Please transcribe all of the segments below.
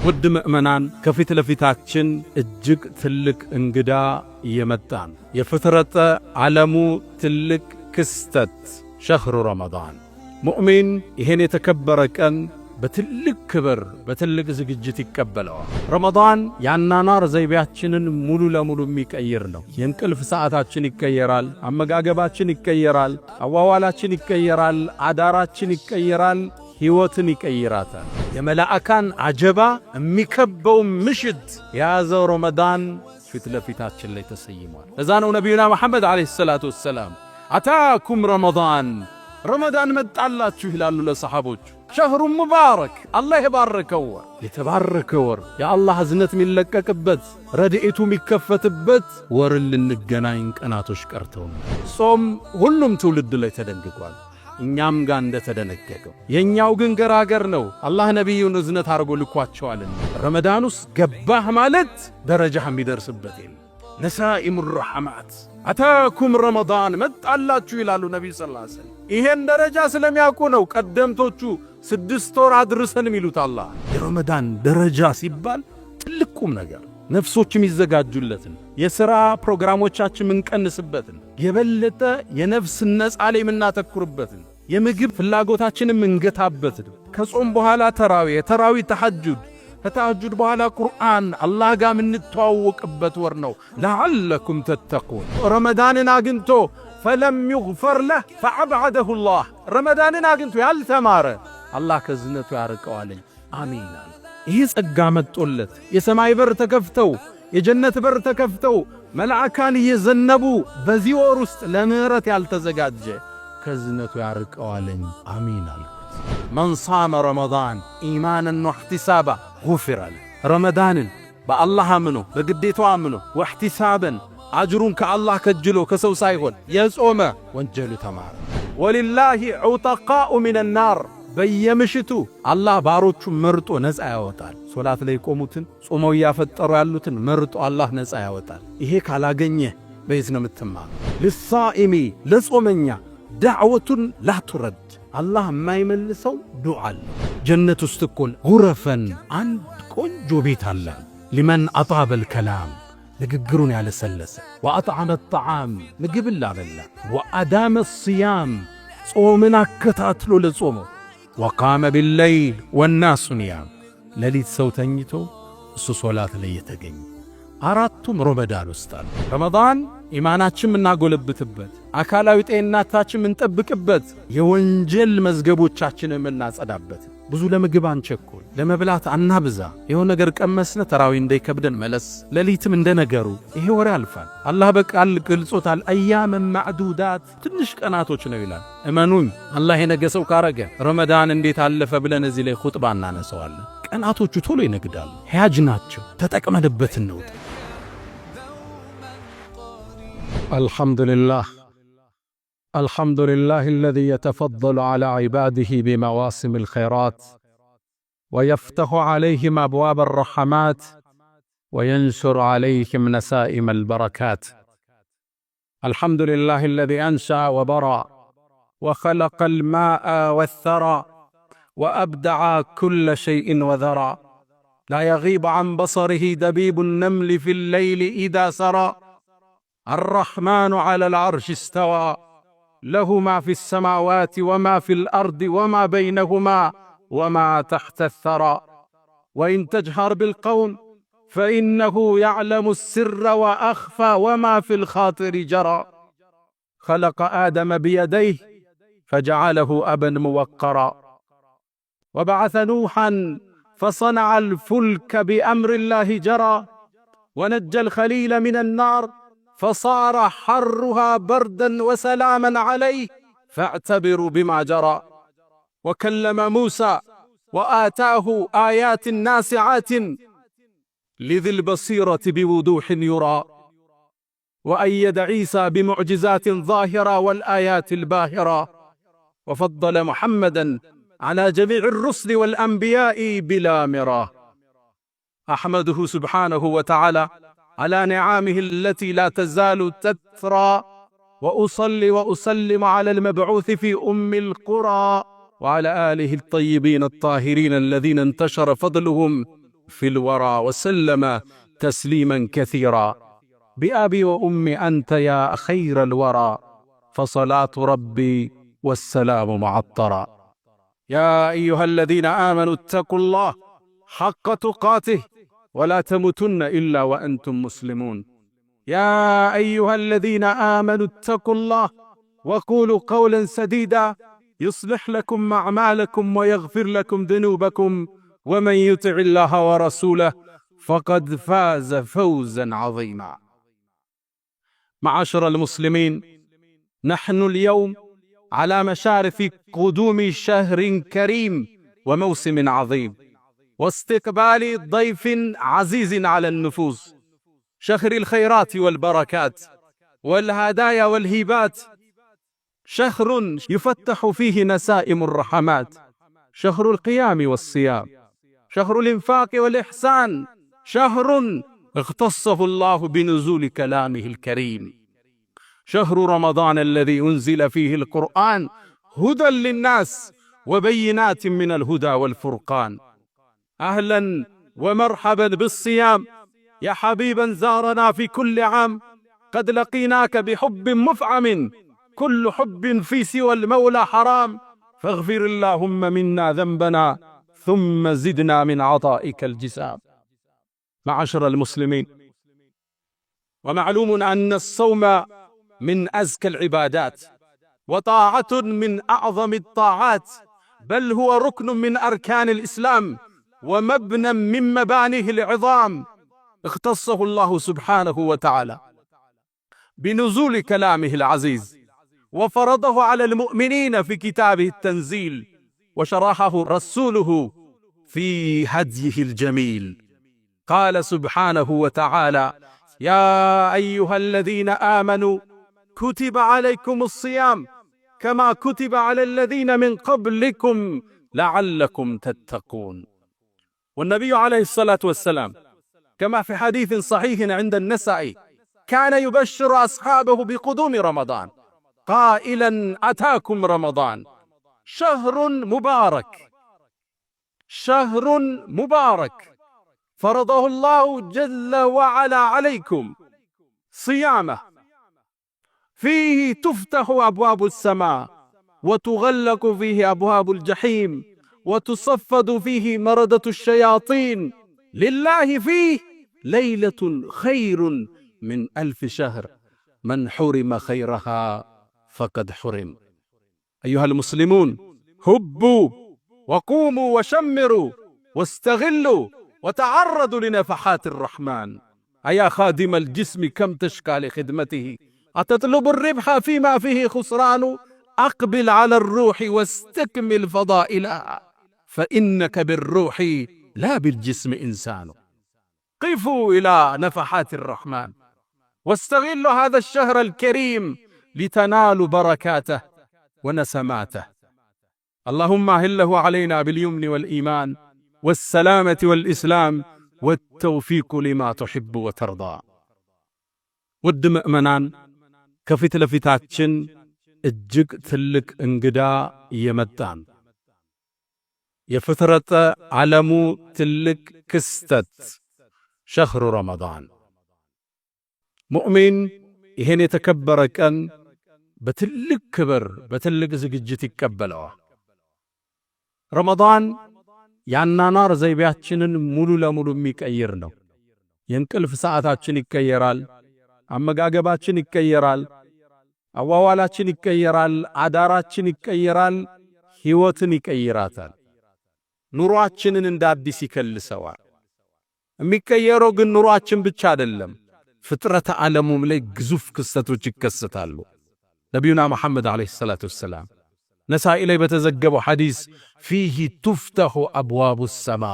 ውድ ምእመናን ከፊት ለፊታችን እጅግ ትልቅ እንግዳ እየመጣን የፍጥረተ ዓለሙ ትልቅ ክስተት ሸህሩ ረመዳን ሙእሚን ይሄን የተከበረ ቀን በትልቅ ክብር በትልቅ ዝግጅት ይቀበለዋል። ረመዳን ያናናር ዘይቤያችንን ሙሉ ለሙሉ የሚቀይር ነው። የእንቅልፍ ሰዓታችን ይቀየራል፣ አመጋገባችን ይቀየራል፣ አዋዋላችን ይቀየራል፣ አዳራችን ይቀየራል፣ ሕይወትን ይቀይራታል። የመላእካን አጀባ የሚከበው ምሽት የያዘው ረመዳን ፊት ለፊታችን ላይ ተሰይሟል። ለዛ ነው ነቢዩና መሐመድ ዓለይሂ ሰላቱ ወሰላም አታኩም ረመዳን መጣላችሁ ይላሉ ለሰሓቦቹ። ሸህሩ ሙባረክ አላህ የባረከው ወር፣ የተባረከ ወር፣ የአላህ እዝነት የሚለቀቅበት ረድኤቱ የሚከፈትበት ወርን ልንገናኝ ቀናቶች ቀርተው። ጾም ሁሉም ትውልድ ላይ ተደንግጓል፣ እኛም ጋር እንደተደነገገው። የኛው ግን ገራገር ነው። አላህ ነቢዩን እዝነት አድርጎ ልኳቸዋልና ረመዳን ውስጥ ገባህ ማለት ደረጃህ የሚደርስበት የለም። ነሳኢሙ ረሐማት አታኩም ረመዳን መጣላችሁ ይላሉ ነቢዩ ሰለላሁ ዐለይሂ ወሰለም። ይሄን ደረጃ ስለሚያውቁ ነው ቀደምቶቹ 6 ወር አድርሰን የሚሉት። አላህ የረመዳን ደረጃ ሲባል ትልቅ ቁም ነገር፣ ነፍሶች የሚዘጋጁለትን፣ የሥራ ፕሮግራሞቻችን የምንቀንስበትን፣ የበለጠ የነፍስ ነጻ ላይ የምናተኩርበትን፣ የምግብ ፍላጎታችን የምንገታበትን፣ ከጾም በኋላ ተራዊ ተሐጁድ፣ ከተሐጁድ በኋላ ቁርአን አላህ ጋር የምንተዋወቅበት ወር ነው። ለዓለኩም ተተቁን። ረመዳንን አግኝቶ ፈለም ይግፈር ለህ ፈዐብዐደሁ ላህ። ረመዳንን አግኝቶ ያልተማረ አላህ ከዝነቱ ያርቀዋለኝ። አሚን። ይህ ጸጋ መጦለት የሰማይ በር ተከፍተው የጀነት በር ተከፍተው መላእካን እየዘነቡ በዚህ ወር ውስጥ ለምህረት ያልተዘጋጀ ከዝነቱ ያርቀዋለኝ። አሚን አልኩት። መን ሷመ ረመዳን ኢማናን ወሕቲሳባ ጉፊረ ለህ። ረመዳንን በአላህ አምኖ በግዴታው አምኖ ወሕቲሳበን አጅሩን ከአላህ ከጅሎ ከሰው ሳይሆን የጾመ ወንጀሉ ተማረ። ወሊላሂ ዑተቃኡ ሚነ ናር። በየምሽቱ አላህ ባሮቹ መርጦ ነፃ ያወጣል። ሶላት ላይ ቆሙትን ጾመው ያፈጠሩ ያሉትን መርጦ አላህ ነፃ ያወጣል። ይሄ ካላገኘ በየት ነው የምትማሩ? ልሳኢሚ ለጾመኛ ዳዕወቱን ላቱረድ አላህ የማይመልሰው ዱዓ አለ። ጀነት ውስጥ እኮ ጉረፈን አንድ ቆንጆ ቤት አለ። ሊመን አጣበል ከላም ንግግሩን ያለሰለሰ፣ ወአጥዓመ ጣዓም ምግብን ላበላ፣ ወአዳመ ሲያም ጾምን አከታትሎ ለጾመው፣ ወቃመ ቢለይል ወናሱ ኒያም ሌሊት ሰው ተኝቶ እሱ ሶላት ላይ የተገኘ። አራቱም ረመዳን ውስጥ አሉ። ረመዳን ኢማናችን የምናጎለብትበት፣ አካላዊ ጤንነታችን የምንጠብቅበት፣ የወንጀል መዝገቦቻችን የምናጸዳበት። ብዙ ለምግብ አንቸኮል፣ ለመብላት አናብዛ። የሆነ ነገር ቀመስነ ተራዊ እንዳይከብደን መለስ። ሌሊትም እንደነገሩ ይሄ ወር ያልፋል። አላህ በቃል ገልጾታል። አያመን ማዕዱዳት ትንሽ ቀናቶች ነው ይላል። እመኑኝ አላህ የነገሰው ካረገ ረመዳን እንዴት አለፈ ብለን እዚህ ላይ ኹጥባ እናነሳዋለን። ቀናቶቹ ቶሎ ይነግዳሉ። ሕያጅ ናቸው። ተጠቅመንበት እንውጥ። الحمد لله الذي يتفضل على عباده بمواسم الخيرات ويفتح عليهم أبواب الرحمات وينشر عليهم نسائم البركات. الحمد لله الذي أنشأ وبرأ وخلق الماء والثرى وأبدع كل شيء وذرى. لا يغيب عن بصره دبيب النمل في الليل إذا سرى. الرحمن على العرش استوى له ما في السماوات وما في الأرض وما بينهما وما تحت الثرى. وإن تجهر بالقول فإنه يعلم السر وأخفى وما في الخاطر جرى. خلق آدم بيديه فجعله أبا موقرا. وبعث نوحا فصنع الفلك بأمر الله جرى. ونجى الخليل من النار فصار حرها بردا وسلاما عليه فاعتبروا بما جرى. وكلم موسى وآتاه آيات ناسعات لذي البصيرة بوضوح يرى. وأيد عيسى بمعجزات ظاهرة والآيات الباهرة. وفضل محمدا على جميع الرسل والأنبياء بلا مرى. أحمده سبحانه وتعالى على نعامه التي لا تزال تترى. وأصلي وأسلم على المبعوث في أم القرى وعلى آله الطيبين الطاهرين الذين انتشر فضلهم في الورى وسلم تسليما كثيرا. بأبي وأمي أنت يا خير الورى، فصلاة ربي والسلام معطرا. يا أيها الذين آمنوا اتقوا الله حق تقاته ولا تموتن إلا وأنتم مسلمون. يا أيها الذين آمنوا اتقوا الله وقولوا قولا سديدا يصلح لكم أعمالكم ويغفر لكم ذنوبكم، ومن يطع الله ورسوله فقد فاز فوزا عظيما. معاشر المسلمين، نحن اليوم على مشارف قدوم شهر كريم وموسم عظيم، واستقبال ضيف عزيز على النفوس، شهر الخيرات والبركات والهدايا والهبات، شهر يفتح فيه نسائم الرحمات، شهر القيام والصيام، شهر الإنفاق والإحسان، شهر اختصه الله بنزول كلامه الكريم، شهر رمضان الذي أنزل فيه القرآن هدى للناس وبينات من الهدى والفرقان. أهلا ومرحبا بالصيام يا حبيبا زارنا في كل عام، قد لقيناك بحب مفعم، كل حب في سوى المولى حرام، فاغفر اللهم منا ذنبنا ثم زدنا من عطائك الجسام. معاشر المسلمين، ومعلوم أن الصوم من أزكى العبادات وطاعة من أعظم الطاعات، بل هو ركن من أركان الإسلام ومبنى من مبانيه العظام، اختصه الله سبحانه وتعالى بنزول كلامه العزيز، وفرضه على المؤمنين في كتابه التنزيل، وشرحه رسوله في هديه الجميل. قال سبحانه وتعالى: يا أيها الذين آمنوا كتب عليكم الصيام كما كتب على الذين من قبلكم لعلكم تتقون. والنبي عليه الصلاة والسلام كما في حديث صحيح عند النسائي كان يبشر أصحابه بقدوم رمضان قائلا: أتاكم رمضان شهر مبارك، شهر مبارك فرضه الله جل وعلا عليكم صيامه، فيه تفتح أبواب السماء وتغلق فيه أبواب الجحيم وتصفد فيه مردة الشياطين، لله فيه ليلة خير من 1000 شهر، من حرم خيرها فقد حرم. أيها المسلمون، هبوا وقوموا وشمروا واستغلوا وتعرضوا لنفحات الرحمن. أيا خادم الجسم كم تشكى لخدمته، أتطلب الربح فيما فيه خسران؟ أقبل على الروح واستكمل فضائلها، فإنك بالروح لا بالجسم إنسان. قفوا إلى نفحات الرحمن واستغلوا هذا الشهر الكريم لتنالوا بركاته ونسماته. اللهم أهله علينا باليمن والإيمان والسلامة والإسلام والتوفيق لما تحب وترضى. ውድ ምእመናን፣ ከፊት ለፊታችን እጅግ ትልቅ እንግዳ እየመጣን የፍጥረተ ዓለሙ ትልቅ ክስተት ሸህሩ ረመዳን። ሙእሚን ይሄን የተከበረ ቀን በትልቅ ክብር በትልቅ ዝግጅት ይቀበለዋል። ረመዳን የአኗኗር ዘይቤያችንን ሙሉ ለሙሉ የሚቀይር ነው። የእንቅልፍ ሰዓታችን ይቀየራል፣ አመጋገባችን ይቀየራል፣ አዋዋላችን ይቀየራል፣ አዳራችን ይቀየራል፣ ሕይወትን ይቀይራታል። ኑሯችንን እንደ አዲስ ይከልሰዋል። የሚቀየረው ግን ኑሯችን ብቻ አይደለም፣ ፍጥረተ ዓለሙም ላይ ግዙፍ ክስተቶች ይከሰታሉ። ነቢዩና መሐመድ ዓለይሂ ሰላቱ ወሰላም ነሳኢ ላይ በተዘገበው ሐዲስ ፊህ ቱፍተሑ አብዋቡ ሰማ፣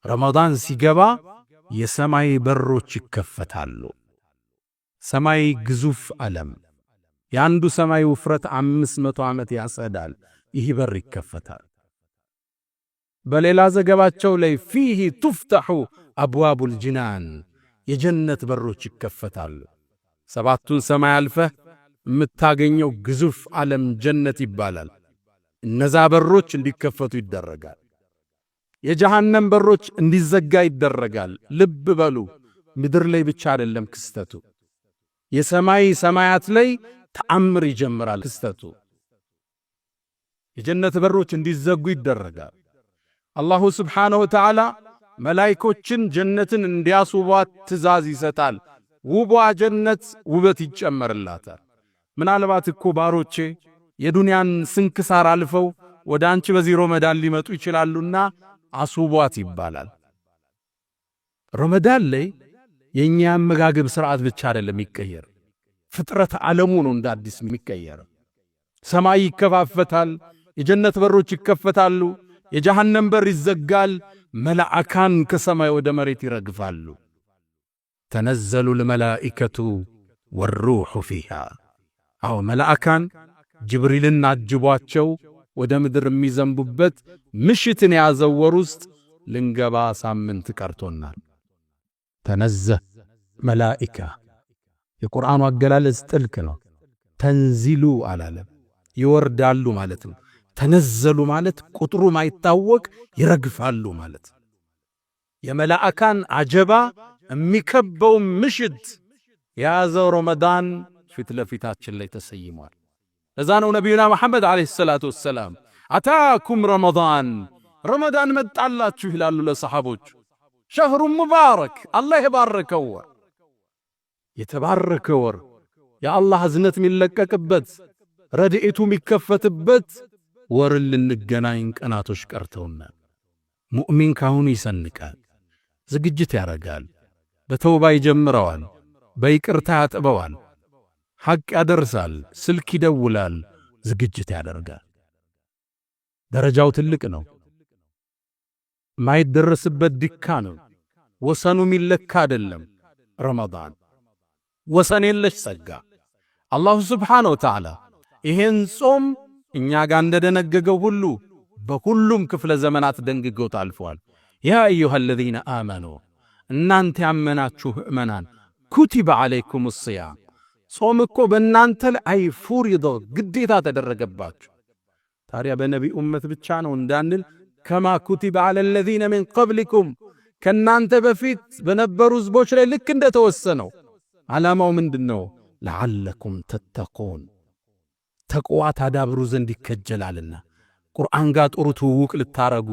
ረመዳን ሲገባ የሰማይ በሮች ይከፈታሉ። ሰማይ ግዙፍ ዓለም፣ የአንዱ ሰማይ ውፍረት 500 ዓመት ያጸዳል። ይህ በር ይከፈታል። በሌላ ዘገባቸው ላይ ፊህ ቱፍተሑ አብዋቡል ጅናን፣ የጀነት በሮች ይከፈታሉ። 7ቱን ሰማይ አልፈህ የምታገኘው ግዙፍ ዓለም ጀነት ይባላል። እነዛ በሮች እንዲከፈቱ ይደረጋል። የጀሃነም በሮች እንዲዘጋ ይደረጋል። ልብ በሉ፣ ምድር ላይ ብቻ አይደለም ክስተቱ፣ የሰማይ ሰማያት ላይ ተአምር ይጀምራል ክስተቱ። የጀነት በሮች እንዲዘጉ ይደረጋል። አላሁ ስብሓነሁ ወተዓላ መላይኮችን ጀነትን እንዲያስውቧት ትእዛዝ ይሰጣል። ውቧ ጀነት ውበት ይጨመርላታል። ምናልባት እኮ ባሮቼ የዱንያን ስንክሳር አልፈው ወደ አንቺ በዚህ ረመዳን ሊመጡ ይችላሉና አስውቧት ይባላል። ረመዳን ላይ የኛ አመጋገብ ሥርዓት ብቻ አይደለም የሚቀየር፣ ፍጥረት ዓለሙ ነው እንደ አዲስ የሚቀየር። ሰማይ ይከፋፈታል፣ የጀነት በሮች ይከፈታሉ፣ የጀሃነም በር ይዘጋል፣ መላእካን ከሰማይ ወደ መሬት ይረግፋሉ። ተነዘሉ ልመላኢከቱ ወሩሑ ፊሃ። አዎ መላእካን ጅብሪልን አጅቧቸው ወደ ምድር የሚዘንቡበት ምሽትን የያዘው ወር ውስጥ ልንገባ ሳምንት ቀርቶናል። ተነዘህ መላኢካ፣ የቁርአኑ አገላለጽ ጥልቅ ነው። ተንዚሉ አላለም፣ ይወርዳሉ ማለት ነው። ተነዘሉ ማለት ቁጥሩ ማይታወቅ ይረግፋሉ ማለት። የመላእካን አጀባ የሚከበው ምሽት የያዘው ረመዳን ፊት ለፊታችን ላይ ተሰይሟል። ለዛ ነው ነቢዩና መሐመድ ዓለይሂ ሰላቱ ወሰላም አታኩም ረመዳን፣ ረመዳን መጣላችሁ ይላሉ ለሰሓቦች። ሸህሩ ሙባረክ፣ አላህ የባረከው ወር፣ የተባረከ ወር፣ የአላህ እዝነት የሚለቀቅበት ረድኤቱ የሚከፈትበት ወርን ልንገናኝ ቀናቶች ቀርተውናል። ሙእሚን ካሁኑ ይሰንቃል፣ ዝግጅት ያረጋል፣ በተውባ ይጀምረዋል፣ በይቅርታ ያጥበዋል፣ ሐቅ ያደርሳል፣ ስልክ ይደውላል፣ ዝግጅት ያደርጋል። ደረጃው ትልቅ ነው፣ ማይደረስበት ዲካ ነው። ወሰኑ ሚለካ አይደለም። ረመዳን ወሰን የለሽ ጸጋ። አላሁ ስብሓነሁ ወተዓላ ይሄን ጾም እኛ ጋር እንደደነገገው ሁሉ በሁሉም ክፍለ ዘመናት ደንግጎት አልፏል። ያ አዩሃ አለዚነ አመኑ፣ እናንተ ያመናችሁ ምእመናን፣ ኩቲበ ዓለይኩም ሲያም፣ ጾም እኮ በእናንተ ላይ ፉሪዶ ግዴታ ተደረገባችሁ። ታዲያ በነቢ ኡመት ብቻ ነው እንዳንል ከማ ኩቲበ ዓለ አለዚነ ሚን ቀብሊኩም፣ ከእናንተ በፊት በነበሩ ሕዝቦች ላይ ልክ እንደተወሰነው። ዓላማው ምንድነው? ለዓለኩም ተተቁን፣ ተቅዋ ታዳብሩ ዘንድ ይከጀላልና። ቁርአን ጋር ጥሩ ትውውቅ ልታረጉ፣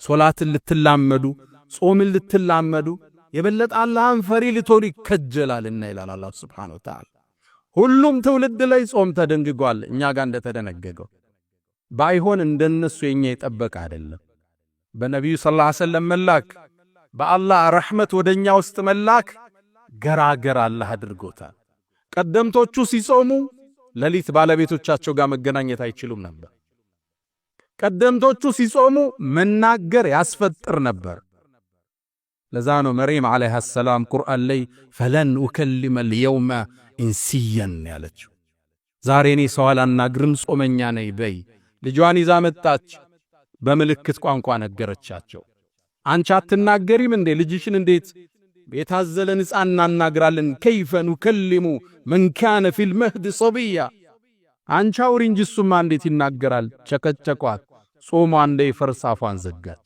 ሶላትን ልትላመዱ፣ ጾምን ልትላመዱ፣ የበለጠ አላህን ፈሪ ልትሆኑ ይከጀላልና ይላል አላህ ሱብሓነሁ ወተዓላ። ሁሉም ትውልድ ላይ ጾም ተደንግጓል፣ እኛ ጋር እንደተደነገገው። ባይሆን እንደነሱ የኛ የጠበቀ አይደለም። በነቢዩ ሰለላሁ ዐለይሂ ወሰለም መላክ፣ በአላህ ረሕመት ወደኛ ውስጥ መላክ ገራገር አላህ አድርጎታል። ቀደምቶቹ ሲጾሙ ሌሊት ባለቤቶቻቸው ጋር መገናኘት አይችሉም ነበር። ቀደምቶቹ ሲጾሙ መናገር ያስፈጥር ነበር። ለዛ ነው መርየም ዓለይሃ ሰላም ቁርአን ላይ ፈለን ኡከሊመ ልየውመ ኢንሲየን ያለችው። ዛሬ እኔ ሰው አላናግርም ጾመኛ ነኝ በይ። ልጇን ይዛ መጣች፣ በምልክት ቋንቋ ነገረቻቸው። አንቺ አትናገሪም እንዴ? ልጅሽን እንዴት የታዘለን ሕፃን እናናግራለን? ከይፈ ኑከሊሙ መን ካነ ፊል መህድ ሰብያ። አንቺ አውሪ እንጂ እሱማ እንዴት ይናገራል? ቸከቸቋት። ጾሟ እንደ ፈርስ አፏን ዘጋች።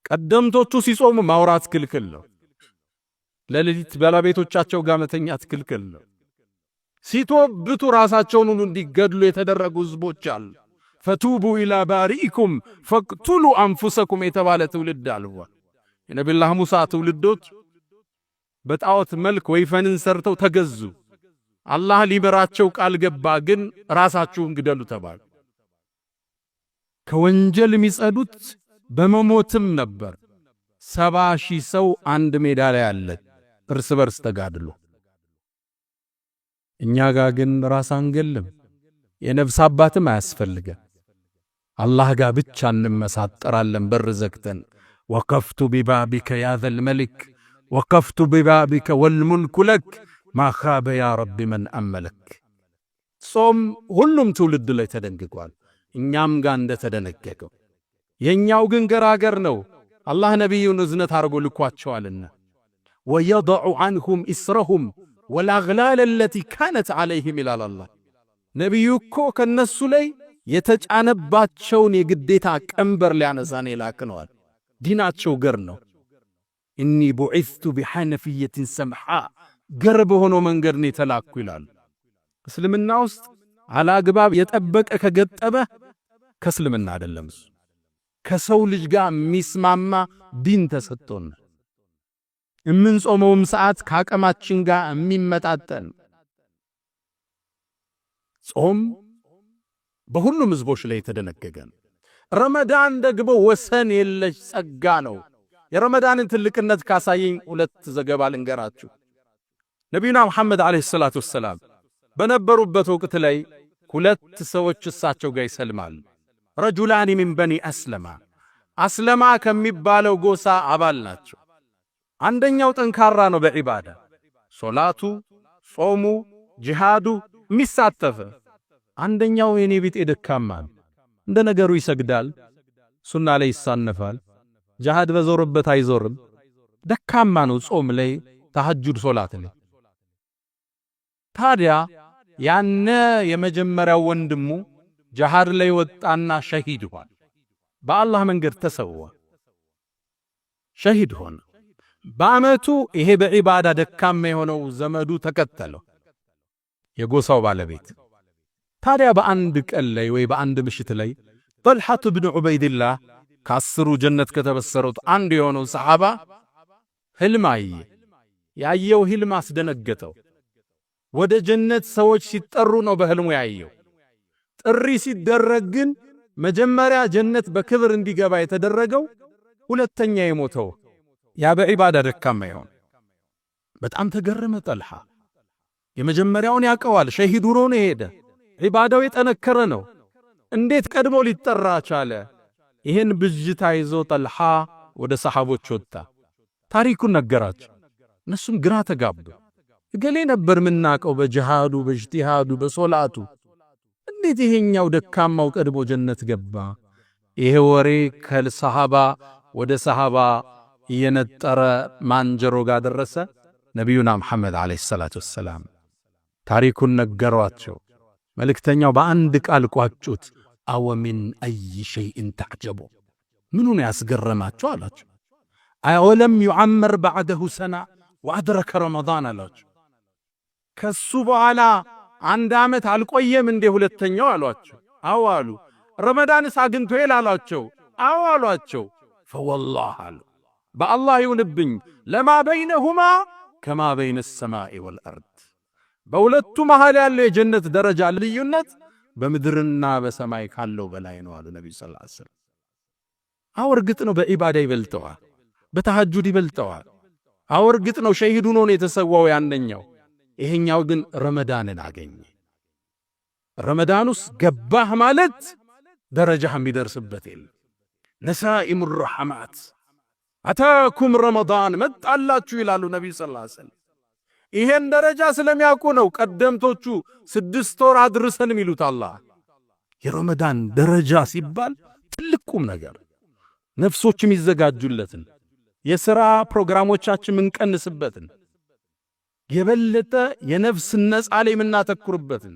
ቀደምቶቹ ሲጾሙ ማውራት ክልክል ነው። ለሌሊት ባለቤቶቻቸው ጋር መተኛት ክልክል ነው። ሲቶብቱ ራሳቸውን ሁሉ እንዲገድሉ የተደረጉ ሕዝቦች አሉ። ፈቱቡ ኢላ ባሪኢኩም ፈቅቱሉ አንፉሰኩም የተባለ ትውልድ አልፏል። የነቢዩላህ ሙሳ ትውልዶች በጣዖት መልክ ወይፈንን ሰርተው ተገዙ። አላህ ሊበራቸው ቃል ገባ፣ ግን ራሳችሁን ግደሉ ተባሉ። ከወንጀል የሚጸዱት በመሞትም ነበር። 70,000 ሰው አንድ ሜዳ ላይ አለ፣ እርስ በርስ ተጋድሎ። እኛ ጋር ግን ራስ አንገልም፣ የነፍስ አባትም አያስፈልገን። አላህ ጋር ብቻ እንመሳጠራለን በር ዘግተን። ወቀፍቱ ቢባቢከ ያ ዘል መሊክ ወቀፍቱ ቢባቢከ ወልሙልኩ ለክ ማ ኻበ ያ ረቢ መን አመለክ። ጾም ሁሉም ትውልድ ላይ ተደንግጓል፣ እኛም ጋር እንደተደነገገው። የኛው ግን ገራገር ነው። አላህ ነቢዩን እዝነት አድርጎ ልኳቸዋልና ወየضዑ ዐንሁም ኢስረሁም ወልአግላል አለቲ ካነት ዐለይሂም ይላል አላህ። ነቢዩ እኮ ከነሱ ላይ የተጫነባቸውን የግዴታ ቀንበር ሊያነሳን የላክነዋል። ዲናቸው ገር ነው። ኢኒ ቡዒስቱ ቢሐነፊየትን ሰምሓ ገር በሆነው መንገድ ነው የተላኩ ይላሉ። እስልምና ውስጥ አላግባብ የጠበቀ ከገጠበ ከእስልምና አይደለም፣ እሱ ከሰው ልጅ ጋር የሚስማማ ዲን ተሰጥቶን የምንጾመውም ሰዓት ከአቅማችን ጋር የሚመጣጠን ጾም በሁሉም ህዝቦች ላይ የተደነገገ ነው። ረመዳን ደግሞ ወሰን የለሽ ጸጋ ነው። የረመዳንን ትልቅነት ካሳየኝ ሁለት ዘገባ ልንገራችሁ። ነቢዩና መሐመድ ዓለይሂ ሰላቱ ወሰላም በነበሩበት ወቅት ላይ ሁለት ሰዎች እሳቸው ጋር ይሰልማሉ። ረጁላኒ ሚን በኒ አስለማ ከሚባለው ጎሳ አባል ናቸው። አንደኛው ጠንካራ ነው በዒባዳ ሶላቱ፣ ጾሙ፣ ጂሃዱ የሚሳተፈ። አንደኛው የኔ ቢጤ ደካማ ነው። እንደ ነገሩ ይሰግዳል፣ ሱና ላይ ይሳነፋል፣ ጂሃድ በዞርበት አይዞርም። ደካማ ነው ጾም ላይ፣ ተሐጁድ ሶላት ላይ። ታዲያ ያነ የመጀመሪያው ወንድሙ ጂሃድ ላይ ወጣና ሸሂድ ሆነ። በአላህ መንገድ ተሰዋ፣ ሸሂድ ሆነ። በአመቱ ይሄ በዒባዳ ደካማ የሆነው ዘመዱ ተከተለው፣ የጎሳው ባለቤት። ታዲያ በአንድ ቀን ላይ ወይ በአንድ ምሽት ላይ ጠልሐቱ ብን ዑበይድላህ ከአስሩ ጀነት ከተበሰሩት አንዱ የሆነው ሰሓባ ህልም አየ። ያየው ህልም አስደነገጠው። ወደ ጀነት ሰዎች ሲጠሩ ነው በህልሙ ያየው። ጥሪ ሲደረግ ግን መጀመሪያ ጀነት በክብር እንዲገባ የተደረገው ሁለተኛ የሞተው ያ በዒባዳ ደካማ ይሆን። በጣም ተገረመ ጠልሐ። የመጀመሪያውን ያቀዋል፣ ሸሂድ ሆኖ ነው ሄደ። ዒባዳው የጠነከረ ነው። እንዴት ቀድሞ ሊጠራ ቻለ? ይህን ብጅታ ይዞ ጠልሐ ወደ ሰሓቦች ወጣ። ታሪኩን ነገራቸው። እነሱም ግራ ተጋቡ። እገሌ ነበር ምናቀው በጂሃዱ፣ በእጅቲሃዱ፣ በሶላቱ፣ እንዴት ይሄኛው ደካማው ቀድሞ ጀነት ገባ? ይሄ ወሬ ከሰሃባ ወደ ሰሃባ እየነጠረ ማንጀሮ ጋር ደረሰ። ነቢዩና መሐመድ ዓለይሂ ሰላቱ ወሰላም ታሪኩን ነገሯቸው። መልእክተኛው በአንድ ቃል ቋጩት። አወ ሚን አይ ሸይእን ተዕጀቡ፣ ምኑን ያስገረማቸው አላቸው። አወለም ዩዓመር ባዕደሁ ሰና ወአድረከ ረመዳን አላቸው። ከሱ በኋላ አንድ ዓመት አልቆየም እንዴ ሁለተኛው አሏቸው። አዎ አሉ። ረመዳንስ አግኝቶ ይላላቸው? አዎ አሏቸው። ፈወላህ አሉ፣ በአላህ ይሁንብኝ ለማ በይነሁማ ከማ በይነ ሰማኢ ወልአርድ፣ በሁለቱ መሃል ያለው የጀነት ደረጃ ልዩነት በምድርና በሰማይ ካለው በላይ ነው አሉ ነብዩ ሰለላሁ ዐለይሂ ወሰለም። አዎ እርግጥ ነው በዒባዳ ይበልጠዋል፣ በተሐጁድ ይበልጠዋል። አዎ እርግጥ ነው ሸሂድ ሆኖ ነው የተሰዋው ያንኛው። ይሄኛው ግን ረመዳንን አገኘ። ረመዳን ውስጥ ገባህ ማለት ደረጃህ የሚደርስበት የለም። ነሳኢሙ ረሐማት አታኩም ረመዳን መጣላችሁ ይላሉ ነብዩ ሰለላሁ ዐለይሂ ወሰለም። ይሄን ደረጃ ስለሚያውቁ ነው ቀደምቶቹ 6 ወር አድርሰን የሚሉት። አላህ የረመዳን ደረጃ ሲባል ትልቅ ቁም ነገር፣ ነፍሶችም ይዘጋጁለትን፣ የሥራ ፕሮግራሞቻችን ምንቀንስበትን፣ የበለጠ የነፍስ ነጻ ላይ የምናተኩርበትን፣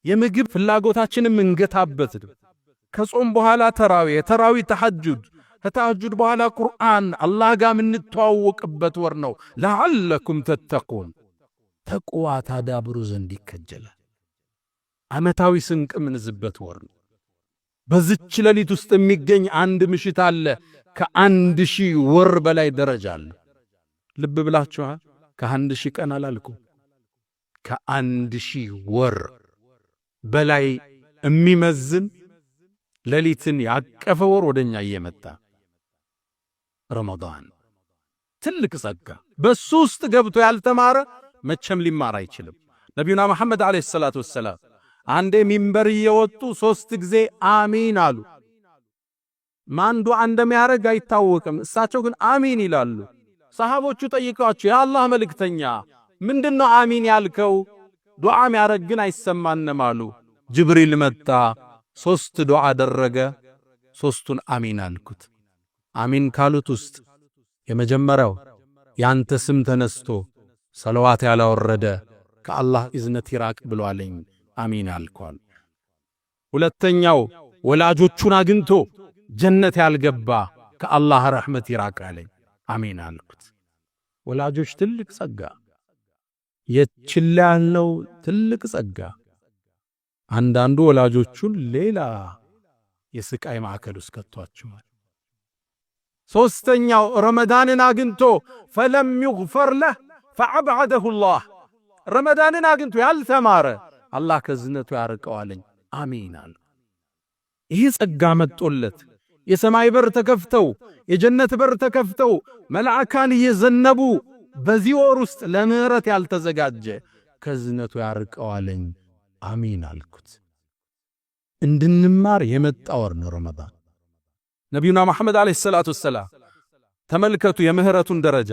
የምግብ ፍላጎታችንን ምንገታበትን፣ ከጾም በኋላ ተራዊ ተሐጁድ፣ ከተሐጁድ በኋላ ቁርአን አላህ ጋር ምንተዋወቅበት ወር ነው። ለዓለኩም ተተቁን፣ ተቅዋ ታዳብሩ ዘንድ ይከጀላል። ዓመታዊ ስንቅ ምንዝበት ወር ነው። በዚች ሌሊት ውስጥ የሚገኝ አንድ ምሽት አለ፣ ከ1000 ወር በላይ ደረጃ አለ። ልብ ብላችኋል? ከ1000 ቀን አላልኩ፣ ከ1000 ወር በላይ የሚመዝን ሌሊትን ያቀፈ ወር ወደኛ እየመጣ ረመዳን ትልቅ ጸጋ። በሱ ውስጥ ገብቶ ያልተማረ መቼም ሊማር አይችልም። ነቢዩና መሐመድ ዓለይሂ ሰላቱ ወሰላም አንዴ ሚንበር እየወጡ 3 ጊዜ አሚን አሉ። ማን ዱዓ እንደሚያደርግ አይታወቅም። እሳቸው ግን አሚን ይላሉ። ሰሃቦቹ ጠይቀዋቸው የአላህ መልእክተኛ ምንድነው አሚን ያልከው? ዱዓ የሚያደርግ ግን አይሰማንም አሉ። ጅብሪል መጣ፣ 3 ዱዓ አደረገ፣ 3ቱን አሚን አልኩት። አሚን ካሉት ውስጥ የመጀመሪያው ያንተ ስም ተነስቶ ሰለዋት ያላወረደ ከአላህ እዝነት ይራቅ ብሏለኝ፣ አሚን አልኳል። ሁለተኛው ወላጆቹን አግኝቶ ጀነት ያልገባ ከአላህ ረሕመት ይራቃለኝ። አሜን አልኩት። ወላጆች ትልቅ ጸጋ፣ የችላ ያለው ትልቅ ጸጋ። አንዳንዱ ወላጆቹን ሌላ የስቃይ ማዕከል ውስጥ ከቷቸዋል። ሦስተኛው ረመዳንን አግኝቶ ፈለም ይግፈር ለህ ፈዐብዐደሁ ላህ። ረመዳንን አግኝቶ ያልተማረ አላህ ከዝነቱ ያርቀዋለኝ። አሜን አለ። ይህ ጸጋ መጦለት የሰማይ በር ተከፍተው የጀነት በር ተከፍተው መላእካን እየዘነቡ በዚህ ወር ውስጥ ለምህረት ያልተዘጋጀ ከዝነቱ ያርቀዋለኝ። አሜን አልኩት። እንድንማር የመጣ ወር ነው ረመዳን። ነቢዩና መሐመድ ዓለይሂ ሰላቱ ወሰላም ተመልከቱ የምህረቱን ደረጃ።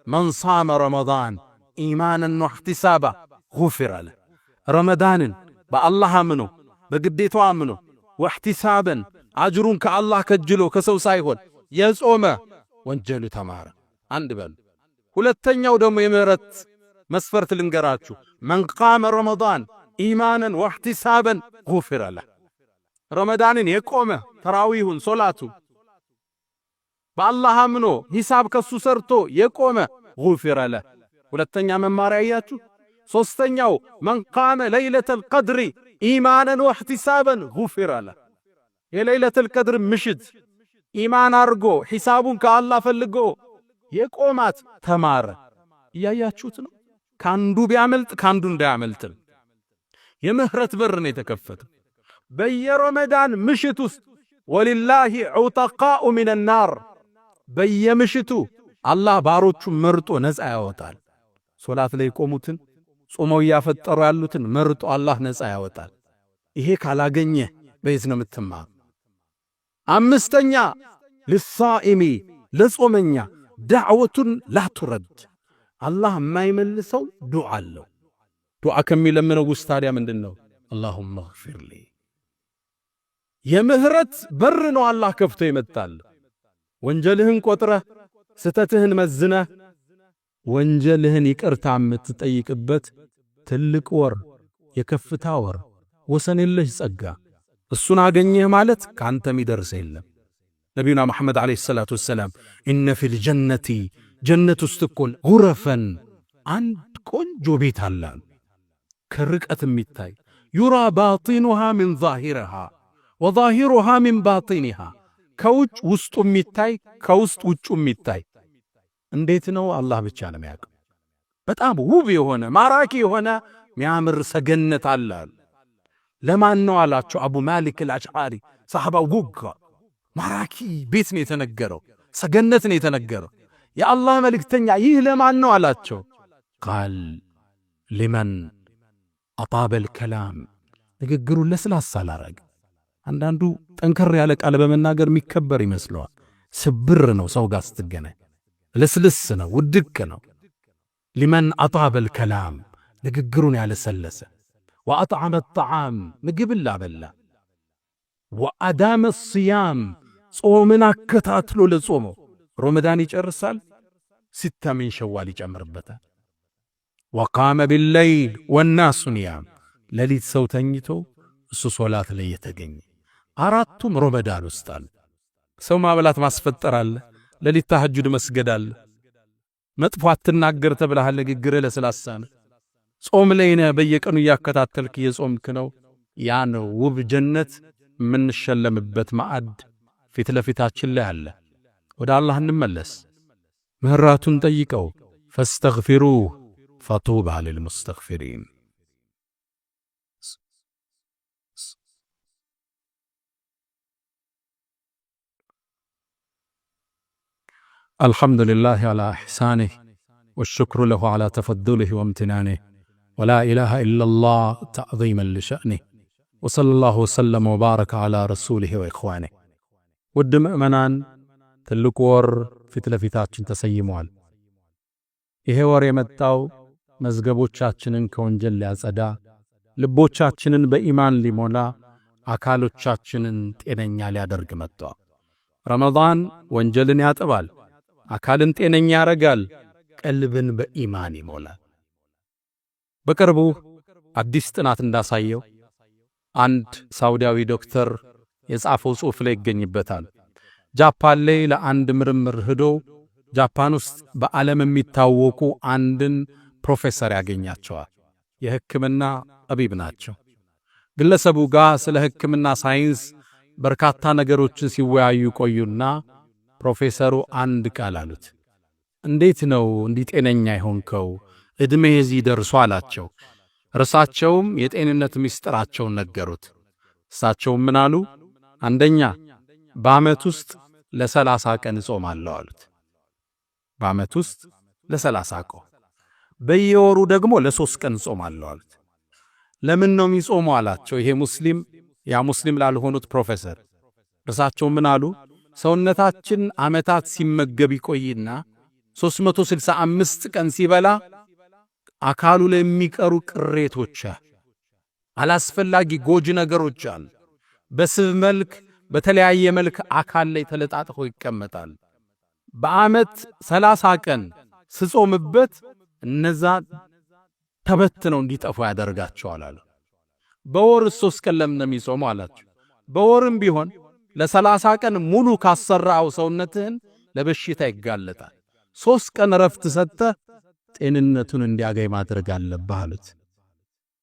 መን ሷመ ረመዳን ኢማናን ወሕቲሳባ ጉፊረ ለህ። ረመዳንን በአላህ አምኖ በግዴታው አምኖ ወሕቲሳበን አጅሩን ከአላህ ከጅሎ ከሰው ሳይሆን የጾመ ወንጀሉ ተማረ። አንድ በሉ። ሁለተኛው ደግሞ የምህረት መስፈርት ልንገራችሁ። መን ቃመ ረመዳን ኢማናን ወሕቲሳበን ጉፊረ ለህ። ረመዳንን የቆመ ተራዊሁን ሶላቱ በአላህ አምኖ ሂሳብ ከሱ ሰርቶ የቆመ ጉፊረ ለህ። ሁለተኛ መማሪያ ያያችሁ። ሶስተኛው መን ቃመ ለይለተል ቀድሪ ኢማናን ወሕቲሳበን ጉፊረ ለህ። የለይለተል ቀድር ምሽት ኢማን አርጎ ሂሳቡን ከአላህ ፈልጎ የቆማት ተማረ። እያያችሁት ነው። ካንዱ ቢያመልጥ ካንዱ እንዳያመልጥም የምህረት በር ነው የተከፈተው። በየረመዳን ምሽት ውስጥ ወሊላሂ ዑተቃኡ ሚነ ናር፣ በየምሽቱ አላህ ባሮቹን መርጦ ነፃ ያወጣል። ሶላት ላይ ቆሙትን ጾመው ያፈጠሩ ያሉትን መርጦ አላህ ነፃ ያወጣል። ይሄ ካላገኘ በየት ነው የምትማር? አምስተኛ ለሳኢሚ ለጾመኛ ዳዕወቱን ላቱረድ፣ አላህ የማይመልሰው ዱዓ አለው። ዱዓ ከሚለምነው ውስጥ ታዲያ ምንድነው? አላሁመ እግፊር ሊ። የምህረት በር ነው አላህ ከፍቶ ይመጣል። ወንጀልህን ቆጥረህ ስተትህን መዝነህ ወንጀልህን ይቅርታ የምትጠይቅበት ትልቅ ወር፣ የከፍታ ወር፣ ወሰን የለሽ ጸጋ። እሱን አገኘህ ማለት ካንተ የሚደርስ የለም። ነቢዩና መሐመድ ዓለይሂ ሰላቱ ወሰላም ኢነ ፊል ጀነቲ ጀነት ውስጥ እኮ ጉረፈን አንድ ቆንጆ ቤት አለ ከርቀት የሚታይ ዩራ ባጢኑሃ ሚን ዛሂሪሃ ወዛሂሩሃ ሚን ባጢኒሃ፣ ከውጭ ውስጡ የሚታይ ከውስጥ ውጩ የሚታይ። እንዴት ነው? አላህ ብቻ ነው የሚያውቀው። በጣም ውብ የሆነ ማራኪ የሆነ የሚያምር ሰገነት አለ። ለማን ነው አላቸው አቡ ማሊክ አልአሽዓሪ ሰሐባው ጉጋ። ማራኪ ቤት ነው የተነገረው፣ ሰገነት ነው የተነገረው። የአላህ መልእክተኛ ይህ ለማን ነው አላቸው። ቃል ሊመን አጣበል ከላም፣ ንግግሩን ለስላሳ ላረግ። አንዳንዱ ጠንከር ያለ ቃል በመናገር የሚከበር ይመስለዋል። ስብር ነው ሰው ጋር ስትገናኝ፣ ለስልስ ነው ውድቅ ነው። ሊመን አጣበል ከላም፣ ንግግሩን ያለሰለሰ። ወአጥዓመ ጣዓም፣ ምግብን ላበላ። ወአዳመ ሲያም፣ ጾምን አከታትሎ ለጾመው። ረመዳን ይጨርሳል፣ ሲታ ሚን ሸዋል ይጨምርበታል። ወቃመ ቢለይል ወናሱ ኒያም፣ ሌሊት ሰው ተኝቶ እሱ ሶላት ላይ የተገኘ። አራቱም ረመዳን ውስጥ አለ። ሰው ማብላት ማስፈጠር አለ፣ ሌሊት ተሐጁድ መስገድ አለ። መጥፎ አትናገር ተብለሃል፣ ንግግርህ ለስላሳ ነው። ጾም ላይ ነህ፣ በየቀኑ እያከታተልክ የጾምክ ነው። ያ ነው ውብ ጀነት የምንሸለምበት ማዕድ ፊት ለፊታችን ላይ አለ። ወደ አላህ እንመለስ፣ ምህራቱን ጠይቀው። ፈስተግፊሩህ ፈጡባ ሊልሙስተግፊሪን። الحمد لله على إحسانه والشكر له على تفضله وامتنانه ولا إله إلا الله تعظيما لشأنه وصلى الله وسلم وبارك على رسوله وإخوانه. ውድ ምእመናን ትልቁ ወር ፊት ለፊታችን ተሰይሟል። ይሄ ወር የመጣው መዝገቦቻችንን ከወንጀል ሊያጸዳ፣ ልቦቻችንን በኢማን ሊሞላ፣ አካሎቻችንን ጤነኛ ሊያደርግ መጥቷል። ረመዳን ወንጀልን ያጥባል፣ አካልን ጤነኛ ያረጋል፣ ቀልብን በኢማን ይሞላል። በቅርቡ አዲስ ጥናት እንዳሳየው አንድ ሳውዲያዊ ዶክተር የጻፈው ጽሑፍ ላይ ይገኝበታል። ጃፓን ላይ ለአንድ ምርምር ሄዶ ጃፓን ውስጥ በዓለም የሚታወቁ አንድን ፕሮፌሰር ያገኛቸዋል። የሕክምና ጠቢብ ናቸው። ግለሰቡ ጋር ስለ ሕክምና ሳይንስ በርካታ ነገሮችን ሲወያዩ ቆዩና ፕሮፌሰሩ አንድ ቃል አሉት። እንዴት ነው እንዲህ ጤነኛ ይሆንከው? ዕድሜ እዚህ ደርሶ አላቸው። እርሳቸውም የጤንነት ምስጢራቸውን ነገሩት። እሳቸውም ምን አሉ? አንደኛ በዓመት ውስጥ ለ30 ቀን እጾማለሁ አሉት። በዓመት ውስጥ ለ30 ቀን፣ በየወሩ ደግሞ ለ3 ቀን እጾማለሁ አሉት። ለምን ነው የሚጾመው አላቸው። ይሄ ሙስሊም ያ ሙስሊም ላልሆኑት ፕሮፌሰር እርሳቸው ምን አሉ? ሰውነታችን ዓመታት ሲመገብ ይቆይና 365 ቀን ሲበላ አካሉ ላይ የሚቀሩ ቅሬቶች፣ አላስፈላጊ ጎጂ ነገሮች አሉ። በስብ መልክ በተለያየ መልክ አካል ላይ ተለጣጥፈው ይቀመጣል። በዓመት 30 ቀን ስጾምበት እነዛ ተበትነው እንዲጠፉ ያደርጋቸዋል አለ። በወር 3 ቀን ለምን የሚጾሙ አላቸው። በወርም ቢሆን ለ30 ቀን ሙሉ ካሰራው ሰውነትህን ለበሽታ ይጋለጣል። 3 ቀን ረፍት ሰጥተህ ጤንነቱን እንዲያገኝ ማድረግ አለብህ አሉት።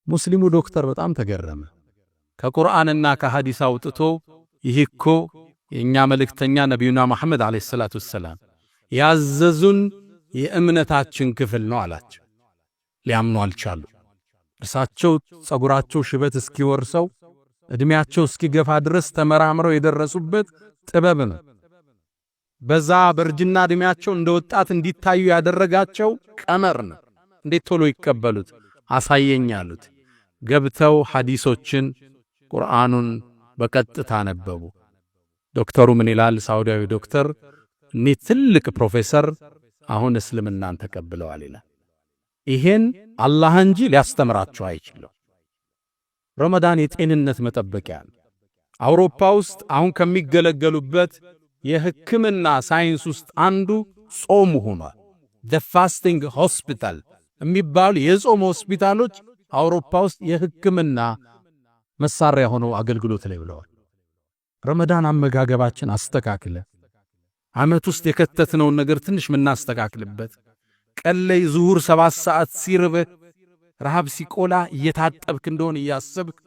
ሙስሊሙ ዶክተር በጣም ተገረመ። ከቁርአንና ከሐዲስ አውጥቶ ይህ እኮ የእኛ መልእክተኛ ነቢዩና መሐመድ ዓለይሂ ሰላቱ ወሰላም ያዘዙን የእምነታችን ክፍል ነው አላቸው። ሊያምኑ አልቻሉ። እርሳቸው ጸጉራቸው ሽበት እስኪወርሰው ዕድሜያቸው እስኪገፋ ድረስ ተመራምረው የደረሱበት ጥበብ ነው። በዛ በርጅና ዕድሜያቸው እንደ ወጣት እንዲታዩ ያደረጋቸው ቀመር ነው። እንዴት ቶሎ ይቀበሉት? አሳየኝ አሉት። ገብተው ሐዲሶችን ቁርአኑን በቀጥታ ነበቡ። ዶክተሩ ምን ይላል? ሳውዲያዊ ዶክተር እኒ ትልቅ ፕሮፌሰር አሁን እስልምናን ተቀብለዋል ይላል። ይሄን አላህ እንጂ ሊያስተምራቸው አይችልም። ረመዳን የጤንነት መጠበቂያ ነው። አውሮፓ ውስጥ አሁን ከሚገለገሉበት የሕክምና ሳይንስ ውስጥ አንዱ ጾም ሆኗል። the fasting hospital የሚባሉ የጾም ሆስፒታሎች አውሮፓ ውስጥ የሕክምና መሳሪያ ሆነው አገልግሎት ላይ ብለዋል። ረመዳን አመጋገባችን አስተካክለ ዓመት ውስጥ የከተትነውን ነገር ትንሽ ምናስተካክልበት፣ ቀን ላይ ዙሁር 7 ሰዓት ሲርብህ ረሃብ ሲቆላ እየታጠብክ እንደሆነ እያሰብክ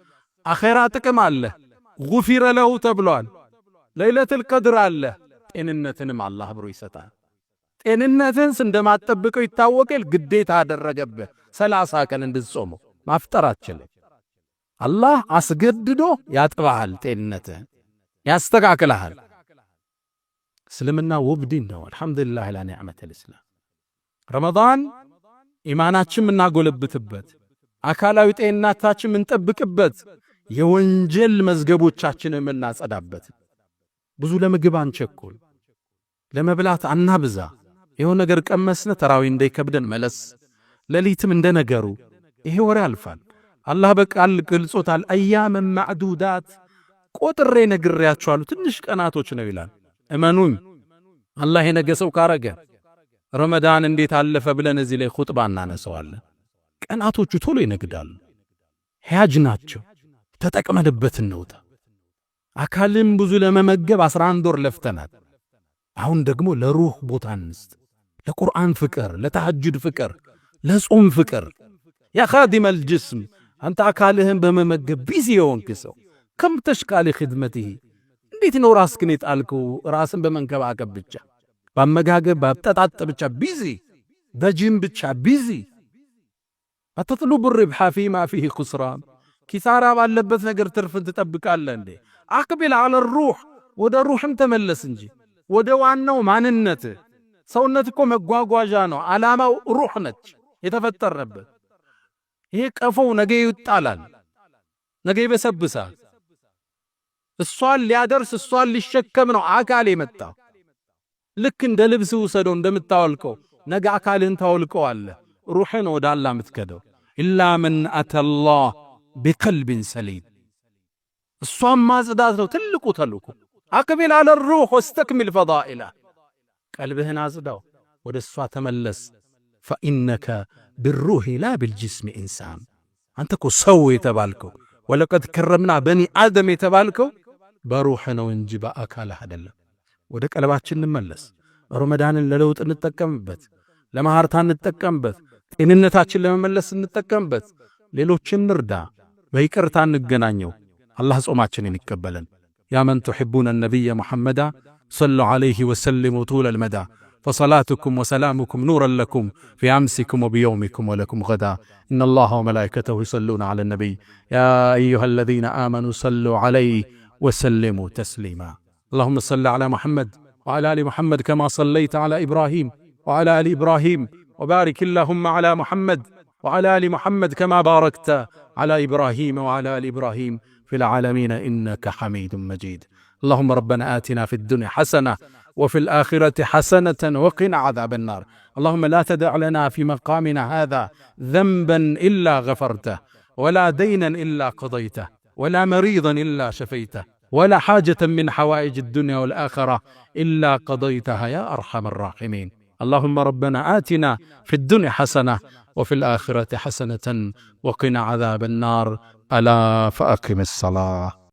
አኼራ ጥቅም አለ። ጉፊረ ለሁ ተብሏል። ለይለቱል ቀድር አለ። ጤንነትንም አላህ ብሮ ይሰጣል። ጤንነትን እንደማትጠብቀው ይታወቃል። ግዴታ አደረገብህ 30 ቀን እንድትጾም ማፍጠራችን አላህ አስገድዶ ያጥባሃል። ጤንነትህን ያስተካክልሃል። እስልምና ውብ ዲን ነው። አልሐምዱሊላህ ላ ኒዕመተል እስላም። ረመዳን ኢማናችን የምናጎለብትበት፣ አካላዊ ጤንነታችን የምንጠብቅበት፣ የወንጀል መዝገቦቻችንን የምናጸዳበት። ብዙ ለምግብ አንቸኩል፣ ለመብላት አናብዛ። ይኸው ነገር ቀመስነ ተራዊ እንዳይከብደን መለስ፣ ሌሊትም እንደነገሩ ይሄ ወሬ ያልፋል። አላህ በቃል ገልጾታል። አያመን ማዕዱዳት ቆጥሬ ነግሬያችኋለሁ፣ ትንሽ ቀናቶች ነው ይላል። እመኑኝ አላህ የነገ ሰው ካረገ ረመዳን እንዴት አለፈ ብለን እዚህ ላይ ኹጥባ እናነሳዋለን። ቀናቶቹ ቶሎ ይነግዳሉ። ሕያጅ ናቸው። ተጠቅመንበት እንውጣ። አካልም ብዙ ለመመገብ 11 ወር ለፍተናል። አሁን ደግሞ ለሩህ ቦታ እንስጥ። ለቁርአን ፍቅር፣ ለተሐጁድ ፍቅር፣ ለጾም ፍቅር። ያ ኻዲመል ጅስም አንተ አካልህን በመመገብ ቢዚ የሆንክ ሰው ከም ተሽቃሊ ኺድመትህ እንዴት ነው ራስህን የጣልከው? ራስን በመንከባከብ ብቻ፣ በአመጋገብ በአጠጣጥ ብቻ ቢዚ፣ በጂም ብቻ ቢዚ። አተጥሉቡ ርብሐ ፊማ ፊህ ኹስራን ኪሳራ ባለበት ነገር ትርፍን ትጠብቃለህ እንዴ? አቅቢል አለ ሩህ፣ ወደ ሩህም ተመለስ እንጂ ወደ ዋናው ማንነት። ሰውነት እኮ መጓጓዣ ነው። ዓላማው ሩህ ነች የተፈጠረበት። ይሄ ቀፎው ነገ ይጣላል፣ ነገ ይበሰብሳል። እሷን ሊያደርስ እሷን ሊሸከም ነው አካል የመጣው። ልክ እንደ ልብስ ውሰደው እንደምታወልቀው ነገ አካልህን ታወልቀዋለህ። ሩህን ወደ አላህ የምትከደው ኢላ መን አተላህ ቢቀልብን ሰሊም። እሷን ማጽዳት ነው ትልቁ ተልእኮ። አቅቢል አለ ሩህ ወስተክሚል ፈዳኢላ። ቀልብህን አጽዳው፣ ወደ እሷ ተመለስ። ፈኢነከ ብሩህ ላ ብልጅስም ኢንሳን። አንተ እኮ ሰው የተባልከው ወለቀድ ከረምና በኒ አደም የተባልከው በሩህ ነው እንጂ በአካልህ አይደለም። ወደ ቀለባችን እንመለስ። ረመዳንን ለለውጥ እንጠቀምበት፣ ለማህርታ እንጠቀምበት፣ ጤንነታችን ለመመለስ እንጠቀምበት፣ ሌሎችን እንርዳ፣ በይቅርታ እንገናኘው። አላህ ጾማችንን ይቀበለን። ያ መን ቱሒቡነ ነቢየ ሙሐመዳ ሰሉ ዐለይሂ ወሰሊሙ ጡለል መዳ فصلاتكم وسلامكم نورا لكم في أمسكم وبيومكم ولكم غدا إن الله وملائكته يصلون على النبي يا أيها الذين آمنوا صلوا عليه وسلموا تسليما اللهم صل على محمد وعلى آل محمد كما صليت على إبراهيم وعلى آل إبراهيم وبارك اللهم على محمد وعلى آل محمد كما باركت على إبراهيم وعلى آل إبراهيم في العالمين إنك حميد مجيد اللهم ربنا آتنا في الدنيا حسنة وفي الآخرة حسنة وقنا عذاب النار اللهم لا تدع لنا في مقامنا هذا ذنبا إلا غفرته ولا دينا إلا قضيته ولا مريضا إلا شفيته ولا حاجة من حوائج الدنيا والآخرة إلا قضيتها يا أرحم الراحمين اللهم ربنا آتنا في الدنيا حسنة وفي الآخرة حسنة وقنا عذاب النار ألا فأقم الصلاة